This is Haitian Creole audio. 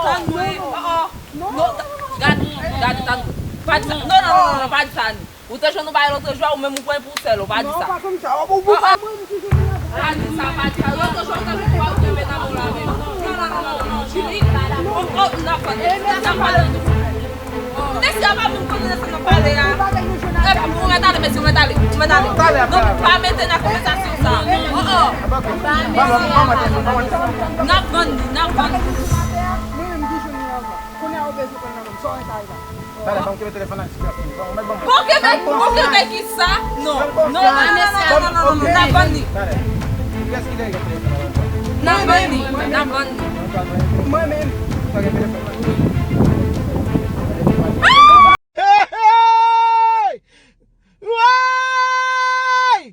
Tan mwen. Non, gade tan. Non, pa di sa ni. Ou te joun nou baye l'autre jour ou même ou pren pou sel, ou pa di sa. Non, pas comme ça. Ou pas Pa di sa, pa di sa. L'autre jour ou te joun pou te mette nan la même. Non, Julie. N'a pas. Mais si avant nous connaissons ça n'a pas parler hein. Vous m'attendez mais si vous m'attendez. Non, pas mettre dans la conversation ça. N'a pas. Por que vem aqui ça? Non, na bandi. Na bandi. Moi-même.